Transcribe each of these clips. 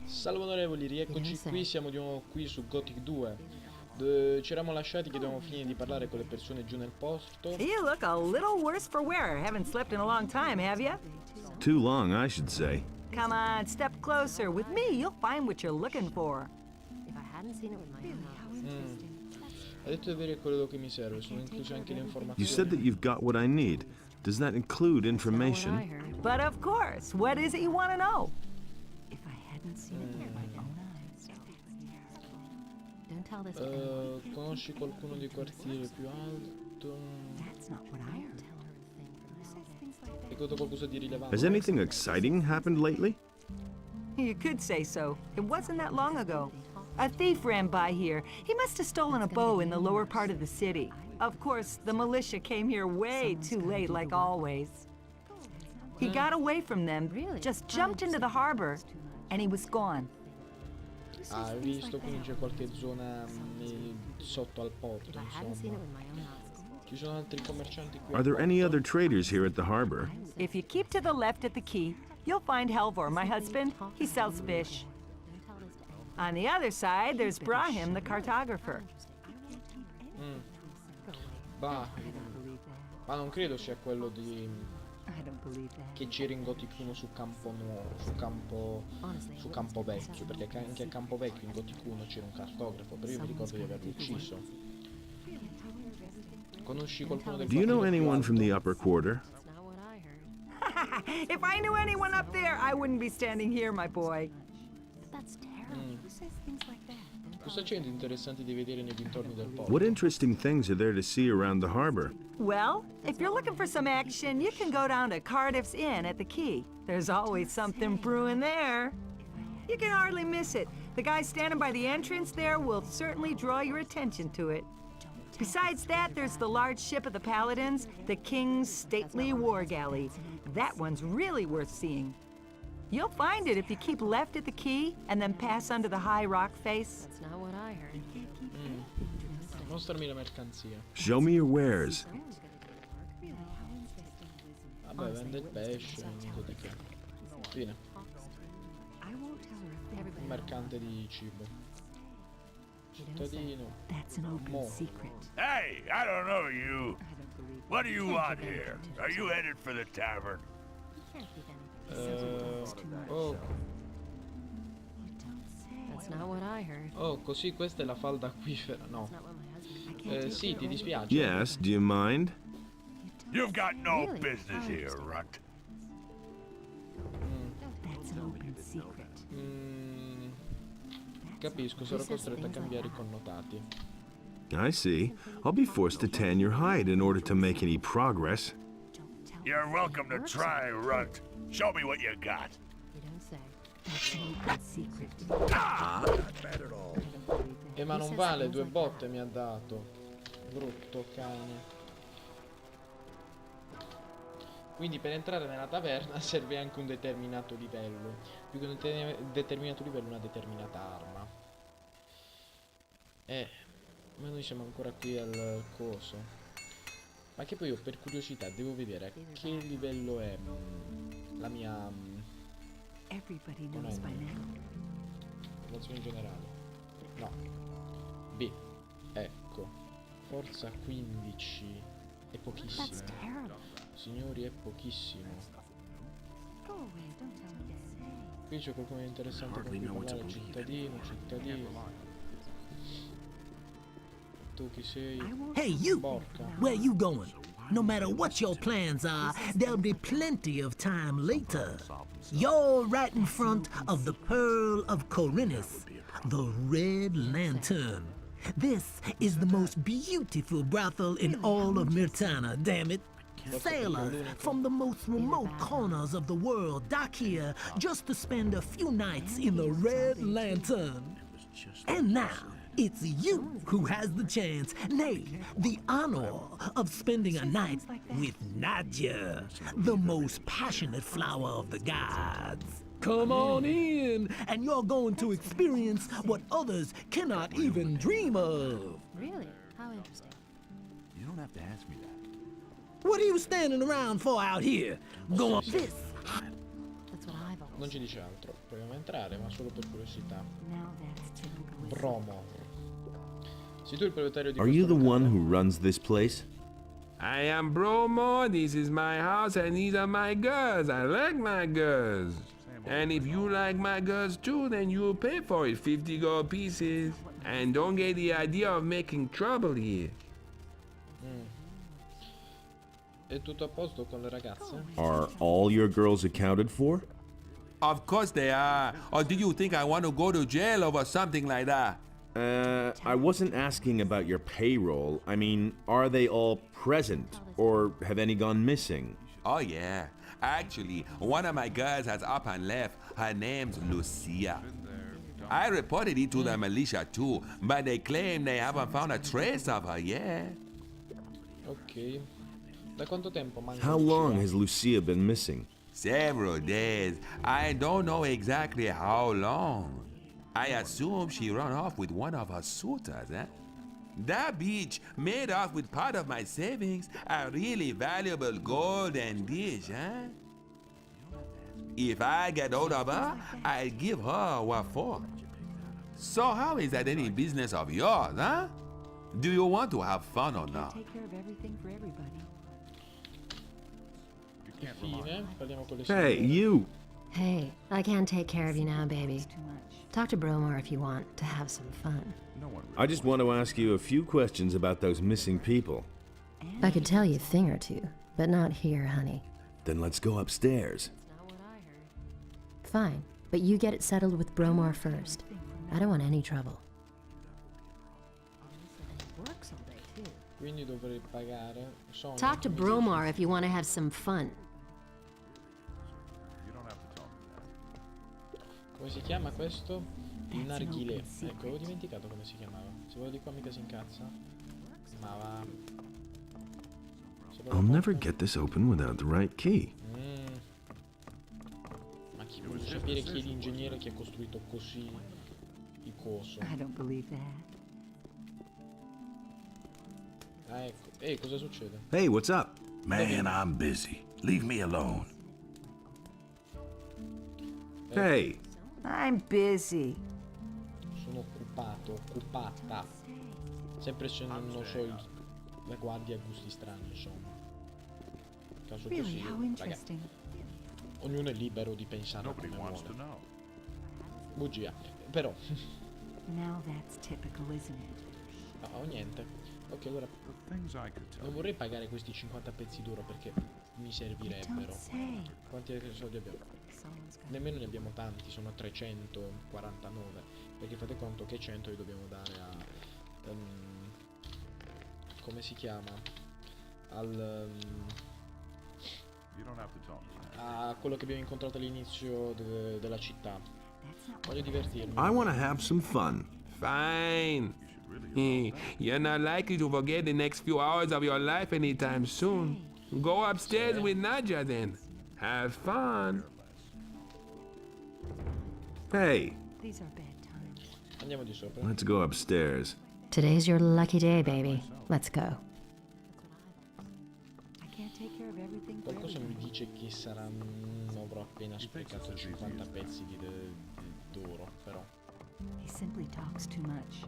Salve onorevoli, rieccoci qui, siamo di nuovo qui su Gothic 2. Ci eravamo lasciati che dovevamo finire di parlare con le persone giù nel porto. You look a little worse for wear. Haven't slept in a long time, have you? Too long, I should say. Come on, step closer. With me, you'll find what you're looking for. If I hadn't seen it with my own eyes. Ha detto di avere quello che mi serve, sono incluse anche le informazioni. You said that you've got what I need. Does that include information? But of course, what is it you want to know? If I hadn't seen it with my own eyes. Don't tell this to anyone. Conosci qualcuno di quartiere più alto? That's not what I heard. Hai goduto qualcosa di rilevante? Has anything exciting happened lately? You could say so. It wasn't that long ago. A thief ran by here. He must have stolen a bow in the lower part of the city. Of course, the militia came here way too late, like always. He got away from them, just jumped into the harbor, and he was gone. Ah, hai visto, quindi c'è qualche zona sotto al porto, If I hadn't seen it insomma. with my own eyes. Ci sono altri commercianti qui. Are there any other traders here at the harbor? If you keep to the left at the quay, you'll find Helvor, my husband. He sells fish. Don't tell this to anyone. On the other side, there's Brahim, the cartographer. Bah, ma non credo sia quello di I don't believe that. che c'era in Gothic 1 su campo nuovo, su campo vecchio, perché anche a campo vecchio in Gothic 1 c'era un cartografo, però io mi ricordo di averlo ucciso. Conosci qualcuno del Do you know quartiere più anyone from the alto? upper quarter? That's not what I heard. If I knew anyone up there, I wouldn't be standing here, my boy. But that's terrible. Who says things like that? Cosa c'è di interessante di vedere nei dintorni del porto? What interesting things are there to see around the harbor? Well, if you're looking for some action, you can go down to Cardiff's Inn at the quay. There's always something brewing there. You can hardly miss it. The guy standing by the entrance there will certainly draw your attention to it. Besides that, there's the large ship of the Paladins, the King's stately war galley. That one's really worth seeing. You'll find it if you keep left at the quay and then pass under the high rock face. That's not what I heard. Mostrami la mercanzia. Show me your wares. Vabbè, vende il pesce, niente di che. Fine. Un mercante di cibo. Cittadino. That's an open Mo. secret. Hey, I don't know you. What do you want here? Are you headed for the tavern? Oh, That's not what I heard. oh, così questa è la falda acquifera, no. That's not what my husband. Sì, ti dispiace? Yes, do you mind? You've got no Really? business here, runt. That's an open secret. Capisco, sarò costretto a cambiare i connotati. I see. I'll be forced to tan your hide in order to make any progress. You're welcome to try, runt. Show me what you got. You don't say. That's an open secret. Ma non vale, 2 botte mi ha dato. Brutto cane. Quindi per entrare nella taverna serve anche un determinato livello. Più che un determinato livello, una determinata arma. Ma noi siamo ancora qui al coso. Ma che poi io per curiosità devo vedere a che livello è la mia Everybody knows by now. popolazione generale. No. B. Ecco. Forza 15. È pochissimo. That's terrible. Signori, è pochissimo. Go away. Don't tell me this. Qui c'è qualcuno di interessante con cui parlare. Cittadino, cittadino. Tu chi sei? Hey, you! Porca. Where you going? No matter what your plans are, there'll be plenty of time later. You're right in front of the Pearl of Kormaris, the Red Lantern. This is the most beautiful brothel in all of Mirtana, damn it. Sailors from the most remote corners of the world dock here just to spend a few nights in the Red Lantern. And now, it's you who has the chance, nay, the honor of spending a night with Nadja, the most passionate flower of the gods. Come on in, and you're going to experience what others cannot even dream of. Really? How interesting. You don't have to ask me that. What are you standing around for out here? Go on this. That's what I've always Non ci dice altro. Proviamo a entrare, ma solo per curiosità. Now that's typical. Bromo. Sei tu il proprietario di Are questo you the one locale? who runs this place? I am Bromo, this is my house, and these are my girls. I like my girls. And if you like my girls too, then you'll pay for it, 50 gold pieces. And don't get the idea of making trouble here. È tutto a posto con le ragazze? Are all your girls accounted for? Of course they are. Or do you think I want to go to jail over something like that? I wasn't asking about your payroll. I mean, are they all present? Or have any gone missing? Oh yeah. Actually, one of my girls has up and left. Her name's Lucia. I reported it to the militia too, but they claim they haven't found a trace of her yet. Ok. Da quanto tempo manca? How Lucia? long has Lucia been missing? Several days. I don't know exactly how long. I assume she ran off with one of her suitors, eh? That bitch made off with part of my savings, a really valuable golden dish, eh? If I get hold of her, I'll give her what for. So how is that any business of yours, huh? Do you want to have fun or not? Take care of everything for everybody. Infine, parliamo con le Hey, signore. you! Hey, I can't take care of you now, baby. Talk to Bromar if you want to have some fun. I just want to ask you a few questions about those missing people. I could tell you a thing or two, but not here, honey. Then let's go upstairs. Fine, but you get it settled with Bromar first. I don't want any trouble. Quindi dovrei pagare. Sono Talk to Bromar if you want to have some fun. Come si chiama questo? Il narghilè. Ecco, avevo dimenticato come si chiamava. Se quello di qua mica si incazza. Ma va. Se I'll never get this open without the right key. Ma chi vuole sapere chi è l'ingegnere che ha costruito così il coso? I don't believe that. Ah, ecco. Ehi, cosa succede? Hey, what's up? Man, I'm busy. Leave me alone. Hey, I'm busy. Sono occupato, occupata. Sempre se non so la guardia ha gusti strani, insomma. Caso Really, così, how raga, interesting. ognuno è libero di pensare Nobody come wants to vuole. know. Bugia. Però, Now that's typical, isn't it? no, niente. Ok, allora The things I could tell non you. vorrei pagare questi 50 pezzi d'oro perché mi servirebbero. Don't say. Quanti soldi abbiamo? Nemmeno ne abbiamo tanti, sono 349. Perché fate conto che 100 li dobbiamo dare a... come si chiama? Al... You don't have to talk to me. a quello che abbiamo incontrato all'inizio della città. Voglio divertirmi. I want to have some fun. Fine. You're not likely to forget the next few hours of your life anytime soon. Go upstairs with Nadja then. Have fun. Hey, These are bad times. Andiamo di sopra. let's go upstairs. Today's your lucky day, baby. Let's go. I can't take care of everything for Qualcosa mi everybody. dice che saranno... avrò appena sprecato 50 pezzi d'oro, però. He simply talks too much.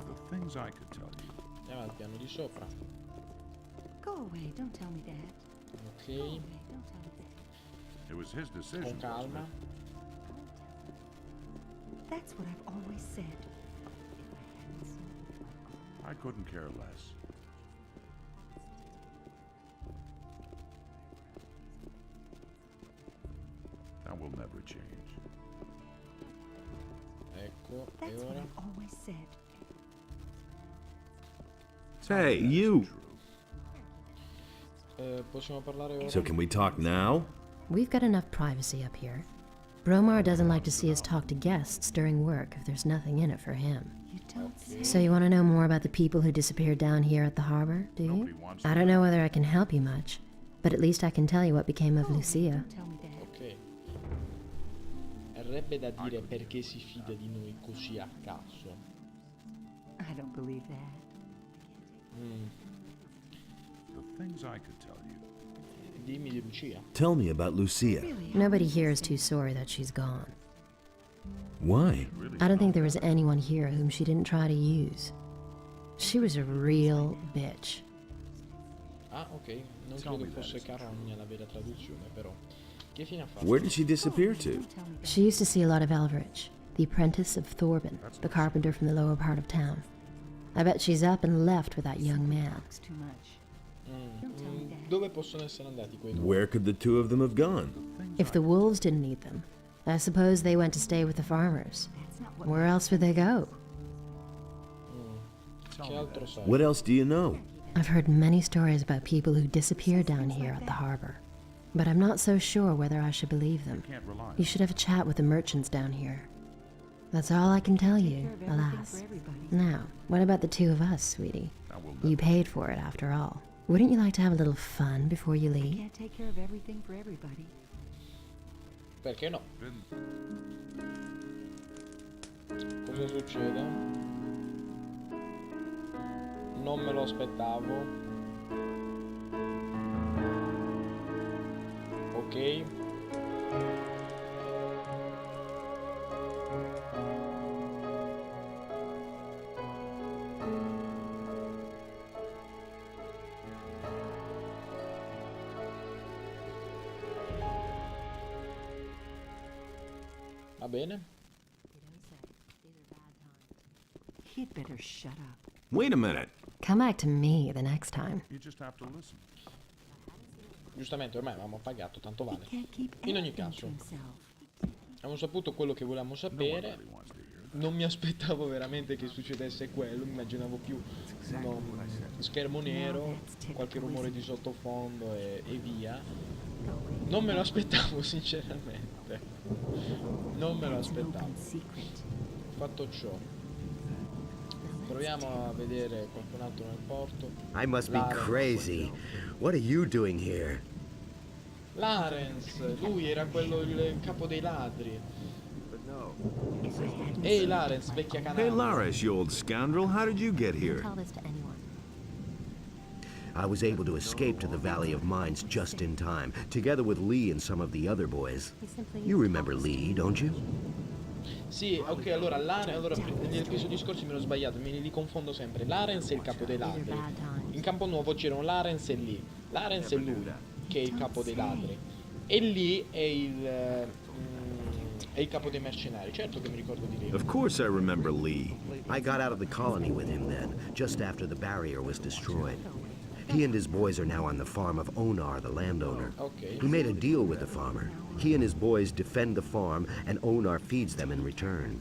The things I could tell you. Andiamo al piano di sopra. Go away, don't tell me that. Ok, Go away, don't tell me that. It was his con decision. wasn't calma. That's what I've always said. it? I couldn't care less. That will never change. Ecco, e That's what ora? I've always said. Hey, you! Possiamo parlare ora? So can we talk now? We've got enough privacy up here. Bromar doesn't like to see us talk to guests during work if there's nothing in it for him. You don't say. So you want to know more about the people who disappeared down here at the harbor, do you? Nobody wants I don't know whether I can help you much, but at least I can tell you what became of Lucia. Don't tell me that. Ok. Verrebbe da dire perché si fida di noi così a caso. I I don't believe that. The things I could tell you. Dimmi di Lucia. Tell me about Lucia. Nobody here is too sorry that she's gone. Why? I don't think there was anyone here whom she didn't try to use. She was a real bitch. Ah, ok. Non credo fosse carogna la vera traduzione, però. Che fine ha fatto? Where did she disappear to? She used to see a lot of Elveridge, the apprentice of Thorben, the carpenter from the lower part of town. I bet she's up and left with that young man. Too much. Dove possono essere andati quei due? Where could the two of them have gone? If the wolves didn't need them, I suppose they went to stay with the farmers. Where else would they go? Che altro sai? What else do you know? I've heard many stories about people who disappear down here at the harbor, but I'm not so sure whether I should believe them. Can't rely. You should have a chat with the merchants down here. That's all I can tell you, alas. Now, what about the two of us, sweetie? You paid for it, after all. Wouldn't you like to have a little fun before you leave? Can't take care of everything for everybody. Perché no? Cosa succede? Non me lo aspettavo. Ok. Va bene. He'd better shut up. Wait a minute. Come back to me the next time. You just have to listen. Giustamente ormai avevamo pagato, tanto vale. Can't keep In ogni anything to caso, himself. abbiamo saputo quello che volevamo sapere. Nobody wants to hear that. Non mi aspettavo veramente che succedesse quello, immaginavo più uno schermo nero, qualche rumore di sottofondo e via. Non me lo aspettavo sinceramente. Non me lo aspettavo. Secret. Fatto ciò, proviamo a vedere qualcun altro nel porto. I must be Larax. crazy. What are you doing here? Larax, lui era quello, il capo dei ladri. If I hadn't Ehi Larax, vecchia Hey, canaglia. Larax, you old scoundrel, how did you get here? Tell this to anyone. I was able to escape to the Valley of Mines just in time, together with Lee and some of the other boys. He simply You remember Lee, don't you? Sì, ok, allora negli episodi scorsi me l'ho sbagliato, me li confondo sempre. Larens è il capo dei ladri. In Campo Nuovo c'erano Larens e Lee. Larens è lui, che è il capo dei ladri. E Lee è il capo dei mercenari. Certo che mi ricordo di Lee. Of course I remember Lee. I got out of the colony with him then, just after the barrier was destroyed. He and his boys are now on the farm of Onar, the landowner. Ok. He made a deal with the farmer. He and his boys defend the farm, and Onar feeds them in return.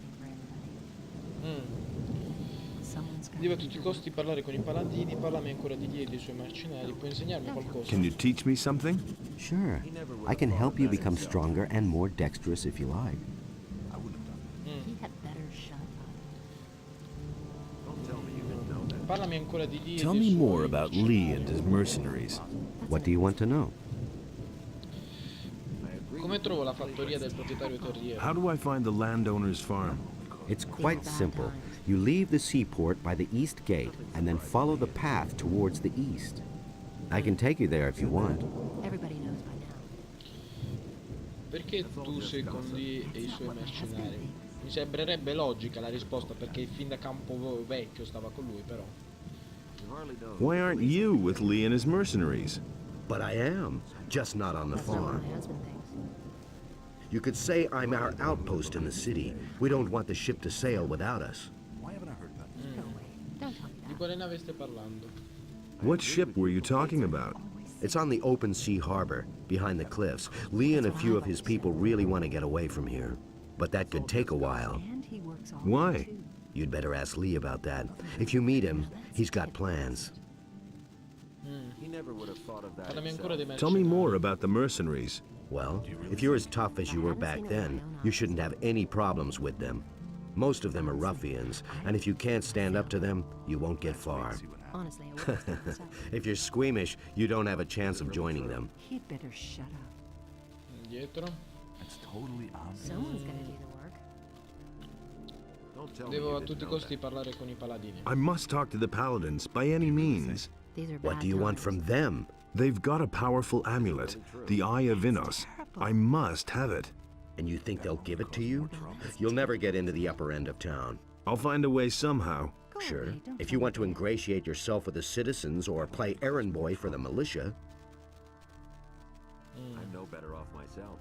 someone's got Devo a tutti i costi parlare con i paladini, parlami ancora di Lee e dei suoi mercenari, puoi insegnarmi qualcosa? Can you teach me something? Sure. I can help you become stronger and more dexterous if you like. he had better shut up. Parlami ancora di Lee e Tell dei me suoi more about Lee and his mercenaries. What do you want to know? Come trovo la fattoria del proprietario terriero? How do I find the landowner's farm? It's quite simple. You leave the seaport by the east gate and then follow the path towards the east. I can take you there if you want. Everybody knows by now. Perché tu sei con Lee e i suoi mercenari? Mi sembrerebbe logica la risposta, perché fin da Campo Vecchio stava con lui, però. Why aren't you with Lee and his mercenaries? But I am, just not on the That's not what farm. my husband thinks. You could say I'm our outpost in the city. We don't want the ship to sail without us. Don't tell me Di that. quale nave stai parlando? What ship were you talking about? It's on the open sea harbor, behind the cliffs. Lee and a few of his people really want to get away from here. But that could take a while. and he works all Why? You'd better ask Lee about that. If you meet him, he's got plans. Parlami ancora dei Tell me mercenari. more about the mercenaries. Well, if you're as tough as you were back then, you shouldn't have any problems with them. Most of them are ruffians, and if you can't stand up to them, you won't get far. Honestly, I wouldn't stand this up. If you're squeamish, you don't have a chance of joining them. He'd better shut up. Indietro. It's totally obvious. Someone's gonna do the work. Devo a tutti i costi parlare con i paladini. I must talk to the paladins by any means. These are What bad do you want times. from them? They've got a powerful amulet, the Eye of Innos. I must have it. And you think they'll give it to you? You'll never get into the upper end of town. I'll find a way somehow. Sure. If you want to ingratiate yourself with the citizens or play errand boy for the militia. I'm no better off myself.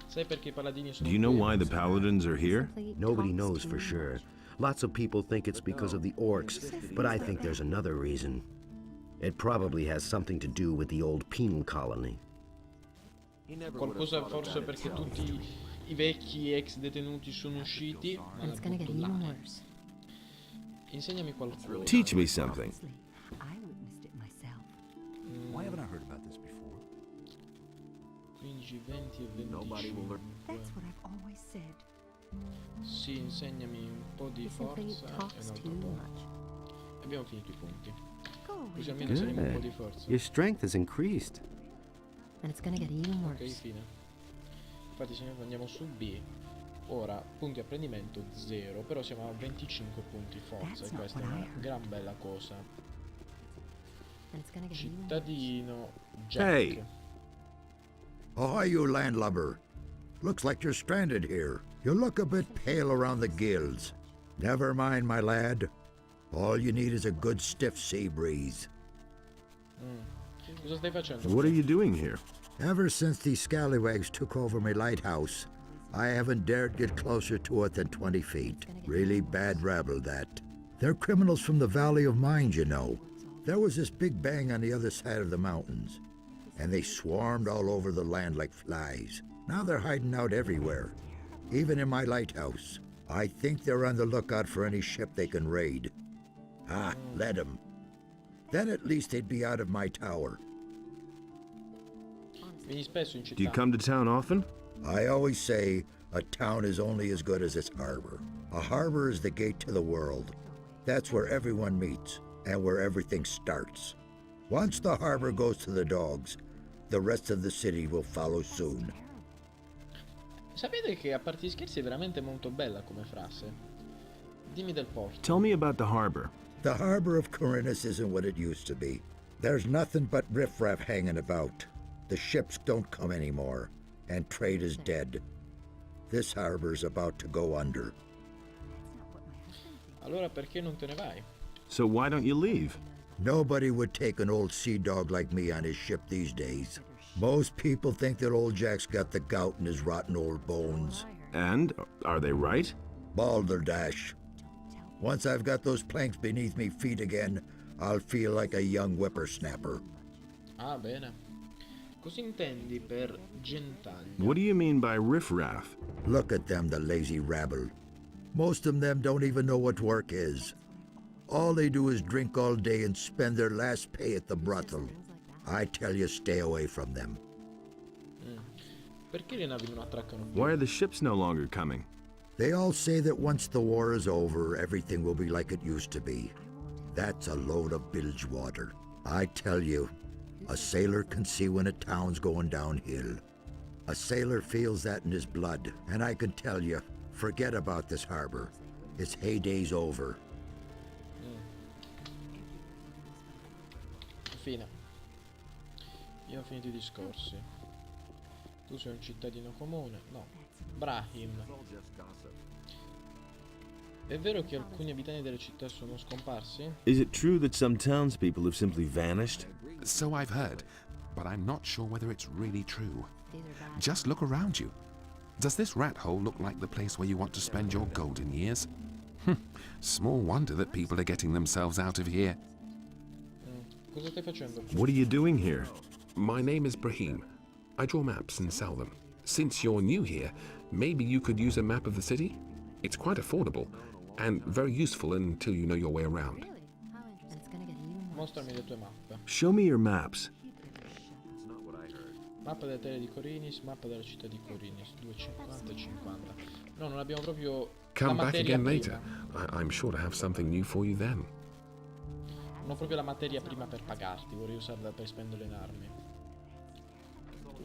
Sai perché i paladini sono Do you know qui? why the paladins are here? Simply Nobody talks knows too for sure. much. Lots of people think it's because of the orcs, but I think there's another reason. It probably has something to do with the old penal colony. Qualcosa forse perché tutti i vecchi ex detenuti sono usciti. Ma And la it's gonna get butto là. even worse. Insegnami qualcosa. Teach me something. I witnessed it myself. Why haven't I heard about this before? 15, 20 e Nobody will 25. learn. That's what I've always said. Sì, insegnami un po' di He simply forza e un talks altro too po'. much. Abbiamo finito i punti. Go away. Così almeno insegniamo un po' di forza. Your strength has increased. And it's gonna get even Ok, worse. fine. Infatti se noi andiamo su B, ora punti apprendimento 0, però siamo a 25 punti forza e questa è una gran bella cosa. And it's gonna get even worse. Cittadino Jack. Hey. Ahoy, you landlubber. Looks like you're stranded here. You look a bit pale around the gills. Never mind, my lad. All you need is a good stiff sea breeze. Cosa stai facendo? What are you doing here? Ever since these scallywags took over my lighthouse, I haven't dared get closer to it than 20 feet. Really bad rabble, that. They're criminals from the Valley of Mines, you know. There was this big bang on the other side of the mountains, and they swarmed all over the land like flies. Now they're hiding out everywhere, even in my lighthouse. I think they're on the lookout for any ship they can raid. Ah, let 'em. Then at least they'd be out of my tower. Vieni spesso in Do you città? come to town often? I always say a town is only as good as its harbor. A harbor is the gate to the world. That's where everyone meets and where everything starts. Once the harbor goes to the dogs, the rest of the city will follow soon. Sapete che a parte gli scherzi è veramente molto bella come frase. Dimmi del porto. Tell me about the harbor. The harbor of Kormaris isn't what it used to be. There's nothing but riffraff hanging about. The ships don't come anymore, and trade is dead. This harbor's about to go under. Allora perché non te ne vai? So why don't you leave? Nobody would take an old sea dog like me on his ship these days. Most people think that old Jack's got the gout in his rotten old bones. And are they right? Balderdash. Once I've got those planks beneath me feet again, I'll feel like a young whippersnapper. Ah, bene. Cosa intendi per gentaglia? What do you mean by riffraff? Look at them, the lazy rabble. Most of them don't even know what work is. All they do is drink all day and spend their last pay at the brothel. I tell you, stay away from them. Perché le navi non attraccano più? Why are the ships no longer coming? They all say that once the war is over, everything will be like it used to be. That's a load of bilge water. I tell you, a sailor can see when a town's going downhill. A sailor feels that in his blood, and I can tell you, forget about this harbor. Its heyday's over. Fine. Io ho finito i discorsi. Tu sei un cittadino comune? No. Brahim. È vero che alcuni abitanti delle città sono scomparsi? Is it true that some townspeople have simply vanished? So I've heard, but I'm not sure whether it's really true. These are bad. Just look around you. Does this rat hole look like the place where you want to spend your golden years? Small wonder that people are getting themselves out of here. Cosa stai facendo? What are you doing here? My name is Brahim. I draw maps and sell them. Since you're new here, maybe you could use a map of the city? It's quite affordable and very useful until you know your way around. Really? How interesting. And it's gonna get even worse. Mostrami le tue mappe. Show me your maps. Mappa della terra di Kormaris, mappa della città di Kormaris, 250 e 50. No, non abbiamo proprio Come la back materia again prima. later. I'm sure to have something new for you then. Non ho proprio la materia prima per pagarti, vorrei usarla per spendere in armi.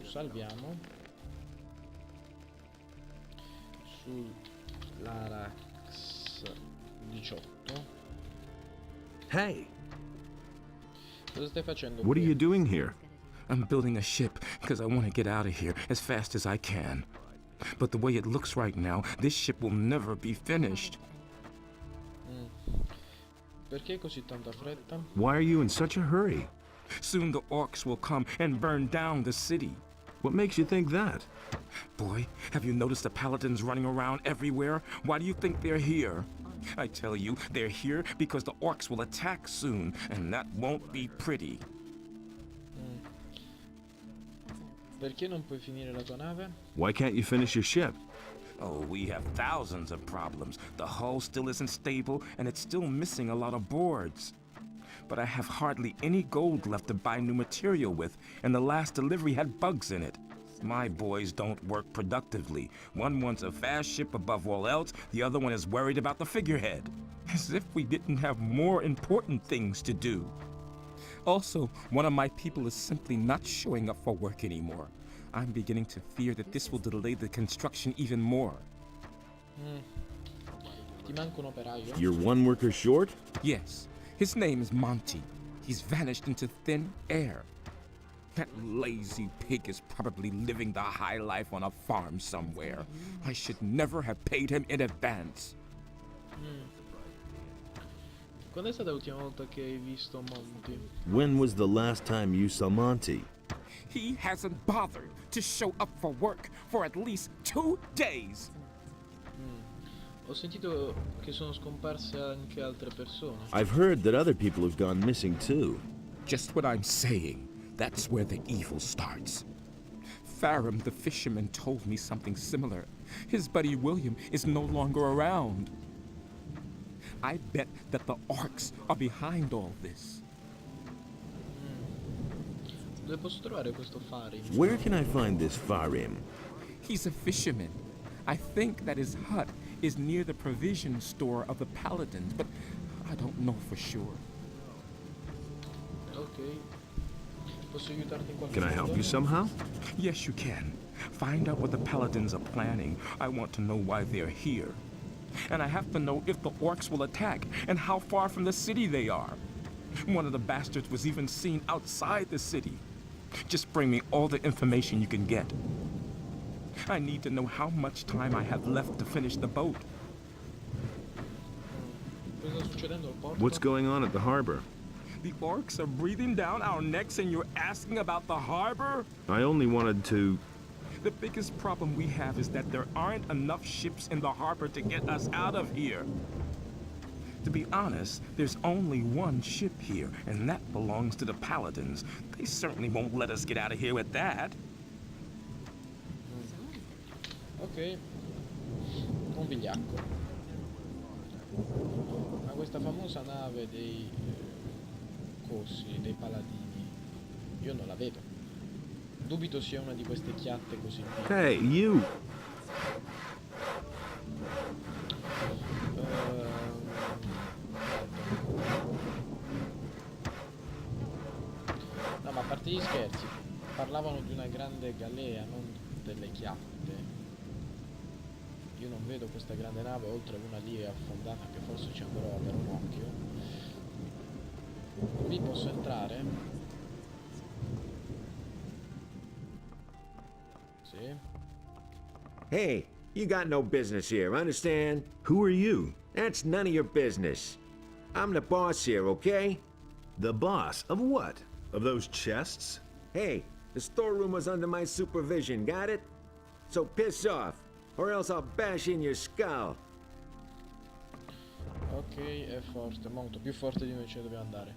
Salviamo. Su Larax. Larax 18. Hey, Cosa stai facendo what are qui? you doing here? I'm building a ship because I want to get out of here as fast as I can. But the way it looks right now, this ship will never be finished. Perché così tanta fretta? Why are you in such a hurry? Soon the orcs will come and burn down the city. What makes you think that? Boy, have you noticed the paladins running around everywhere? Why do you think they're here? I tell you, they're here because the orcs will attack soon, and that won't be pretty. Perché non puoi finire la tua nave? Why can't you finish your ship? Oh, we have thousands of problems. The hull still isn't stable, and it's still missing a lot of boards. But I have hardly any gold left to buy new material with, and the last delivery had bugs in it. My boys don't work productively. One wants a fast ship above all else, the other one is worried about the figurehead. As if we didn't have more important things to do. Also, one of my people is simply not showing up for work anymore. I'm beginning to fear that this will delay the construction even more. Ti manca un operaio? You're one worker short? Yes, his name is Monty. He's vanished into thin air. That lazy pig is probably living the high life on a farm somewhere. I should never have paid him in advance. Quando è stata l'ultima volta che hai visto Monty? When was the last time you saw Monty? He hasn't bothered to show up for work for at least 2 days. Ho sentito che sono scomparse anche altre persone. I've heard that other people have gone missing too. Just what I'm saying. That's where the evil starts. Farum the fisherman told me something similar. His buddy William is no longer around. I bet that the orcs are behind all this. Dove posso trovare questo Fari? Where can I find this Farim? He's a fisherman. I think that his hut is near the provision store of the paladins, but I don't know for sure. Ok. Posso aiutarti in qualche Can I help modo? you somehow? Yes, you can. Find out what the paladins are planning. I want to know why they're here. And I have to know if the orcs will attack and how far from the city they are. One of the bastards was even seen outside the city. Just bring me all the information you can get. I need to know how much time I have left to finish the boat. Cosa sta succedendo al porto? What's going on at the harbor? The orcs are breathing down our necks and you're asking about the harbor? I only wanted to... The biggest problem we have is that there aren't enough ships in the harbor to get us out of here. To be honest, there's only one ship here, and that belongs to the paladins. They certainly won't let us get out of here with that. Ok. Un vigliacco. Ma questa famosa nave dei cossi, dei paladini, io non la vedo. Dubito sia una di queste chiatte così piccole. Hey, you! No, ma a parte gli scherzi, parlavano di una grande galea, non delle chiatte. Io non vedo questa grande nave, oltre ad una lì affondata che forse ci andrò a dare un occhio. Qui posso entrare? Sì. Hey, you got no business here, understand? Who are you? That's none of your business. I'm the boss here, okay? The boss? Of what? Of those chests? Hey, the storeroom was under my supervision, got it? So piss off, or else I'll bash in your skull. Ok, è forte, molto più forte di noi ce ne dobbiamo andare.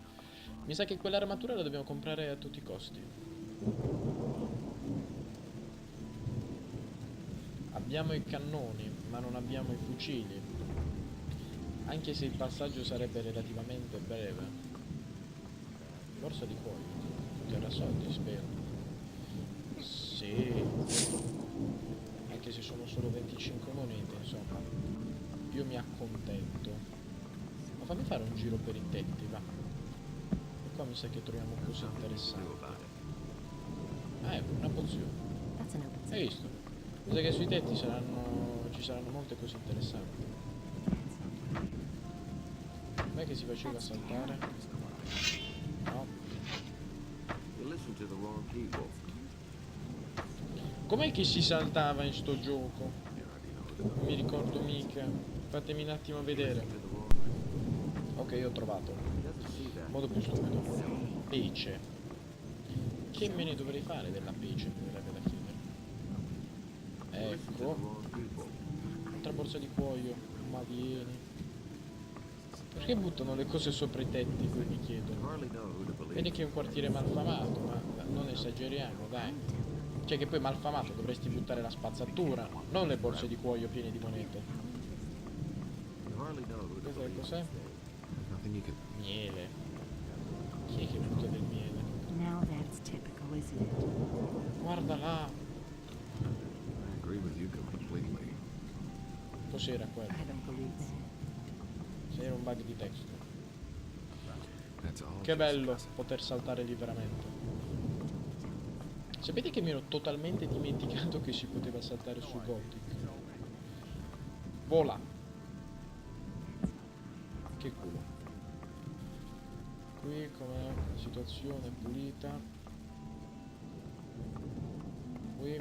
Mi sa che quell'armatura la dobbiamo comprare a tutti i costi. Abbiamo i cannoni, ma non abbiamo i fucili. Anche se il passaggio sarebbe relativamente breve. Forse di poi. Terrà soldi, spero. Sì. Anche se sono solo 25 monete, insomma. Io mi accontento. Ma fammi fare un giro per i tetti, va. E qua mi sa che troviamo cose interessanti. Ah, ecco, una pozione. Hai visto? Mi sa che sui tetti ci saranno molte cose interessanti. Com'è che si faceva a saltare? No. Com'è che si saltava in sto gioco? Non mi ricordo mica. Fatemi un attimo vedere. Ok, ho trovato. Modo più stupido. Pece. Che me ne dovrei fare della pece? Mi verrebbe da chiedere. Ecco. Altra borsa di cuoio. Ma vieni. Perché buttano le cose sopra i tetti, poi mi chiedono. Vedi che è un quartiere malfamato, ma non esageriamo, dai. Cioè che poi malfamato dovresti buttare la spazzatura, non le borse di cuoio piene di monete. Cos'è? Miele. Chi è che butta del miele? Guarda là. Cos'era quello? Se era un bug di texture. Che bello poter saltare liberamente. Sapete che mi ero totalmente dimenticato che si poteva saltare su Gothic? Vola. Che culo. Qui com'è la situazione pulita. Qui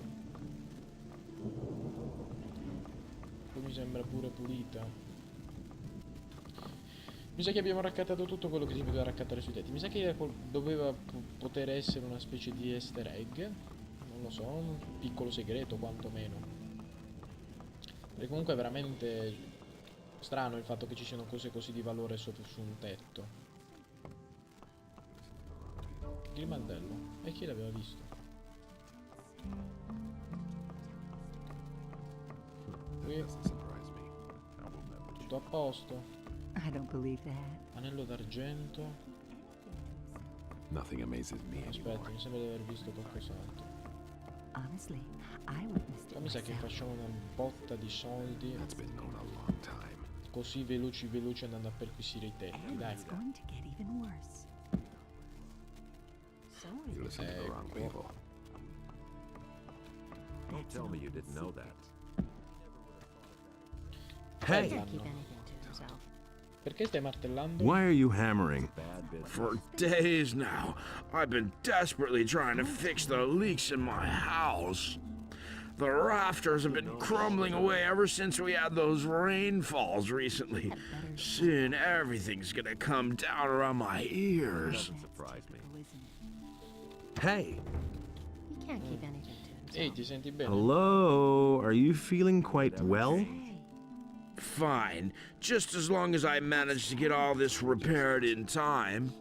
mi sembra pure pulita. Mi sa che abbiamo raccattato tutto quello che si poteva raccattare sui tetti. Mi sa che doveva poter essere una specie di easter egg. Non lo so, un piccolo segreto quantomeno. Perché comunque è veramente strano il fatto che ci siano cose così di valore su un tetto. Il mantello. E chi l'aveva visto? Qui. Tutto a posto. I don't believe that. Anello d'argento. Nothing amazes me Aspetta, anymore. mi sembra di aver visto qualcos'altro. Honestly, I witnessed it Qua mi sa che myself. facciamo una botta di soldi. That's been known a long time. Così veloci andando a perquisire i tetti, dai. It's going to get even worse. You listen to the wrong people. Don't tell me you didn't know that. Hey, Perché stai martellando? why are you hammering? For days now, I've been desperately trying to fix the leaks in my house. The rafters have been crumbling away ever since we had those rainfalls recently. Soon everything's gonna come down around my ears. Surprise me. Hey, He can't keep anything to himself. Ehi, ti senti bene? hello, are you feeling quite well? Fine, just as long as I manage to get all this repaired in time.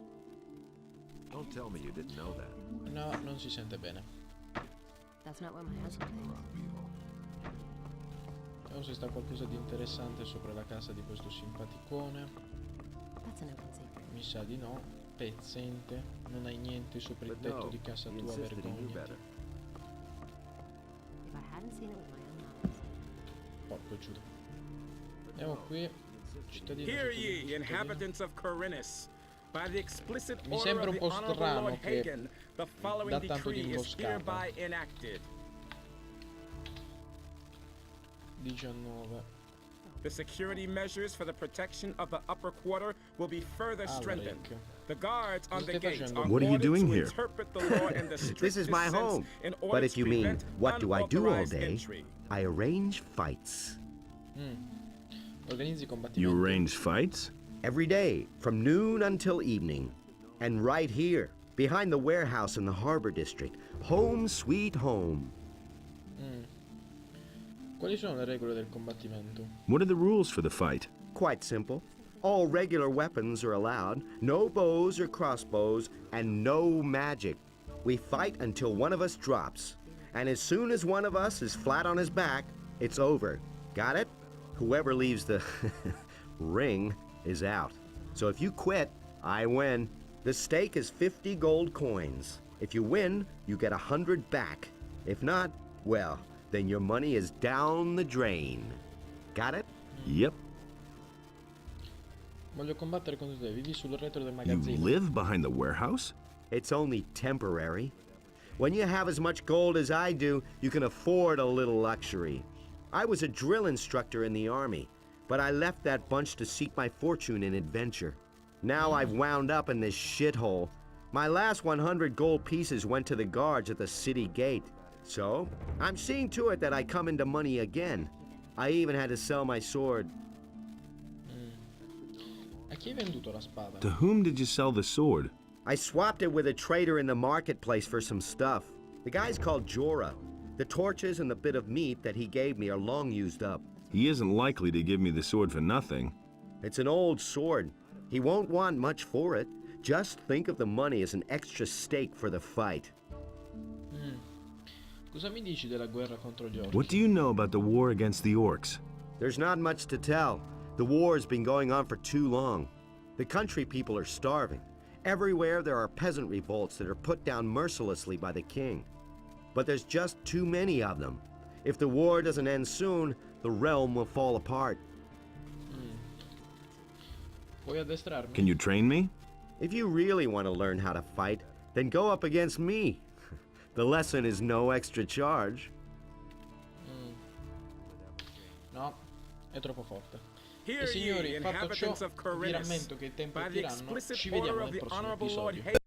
Don't tell me you didn't know that. No, non si sente bene. That's not what my husband thinks. Vediamo se sta qualcosa di interessante sopra la casa di questo simpaticone. That's an open secret. Mi sa di no. Pezzente. Non hai niente sopra il But tetto no, di casa he tua, insisted he knew vergognati. better. If I hadn't seen it with my own eyes. Porco Giuda. Andiamo qui. Cittadino. Hear ye, cittadino. inhabitants of Kormaris. By the explicit Mi order sembra of un the po' Honorable strano Lord che Hagen, the following dà tanto di decree is imboscata. hereby enacted. 19. The security measures for the protection of the upper quarter will be further strengthened. Alric. The guards on the Stai gates facendo? are What are you ordered doing to here? interpret the law in the This is my strictest sense home. in order But if to you mean, prevent what do I do all unauthorized day? entry. I arrange fights. Organizzi combattimenti. You arrange fights? Every day, from noon until evening. And right here, behind the warehouse in the harbor district. Home sweet home. Quali sono le regole del combattimento? What are the rules for the fight? Quite simple. All regular weapons are allowed, no bows or crossbows, and no magic. We fight until one of us drops. And as soon as one of us is flat on his back, it's over. Got it? Whoever leaves the ring is out. So if you quit, I win. The stake is 50 gold coins. If you win, you get 100 back. If not, well, then your money is down the drain. Got it? Yep. Voglio combattere contro te. Vivi sul retro del You magazzino. live behind the warehouse? It's only temporary. When you have as much gold as I do, you can afford a little luxury. I was a drill instructor in the army, but I left that bunch to seek my fortune in adventure. Now I've wound up in this shithole. My last 100 gold pieces went to the guards at the city gate. So, I'm seeing to it that I come into money again. I even had to sell my sword. A chi hai venduto la spada? To whom did you sell the sword? I swapped it with a trader in the marketplace for some stuff. The guy's called Jorah. The torches and the bit of meat that he gave me are long used up. He isn't likely to give me the sword for nothing. It's an old sword. He won't want much for it. Just think of the money as an extra stake for the fight. Cosa mi dici della guerra contro gli orchi? What do you know about the war against the orcs? There's not much to tell. The war has been going on for too long. The country people are starving. Everywhere there are peasant revolts that are put down mercilessly by the king. But there's just too many of them. If the war doesn't end soon, the realm will fall apart. Puoi addestrarmi? Can you train me? If you really want to learn how to fight, then go up against me. The lesson is no extra charge. No, è troppo forte. Hear E signori, ye, fatto ciò, inhabitants of vi Kormaris, rammento che i tempi by the tiranno. explicit Ci order vediamo of nel the prossimo honorable Lord episodio.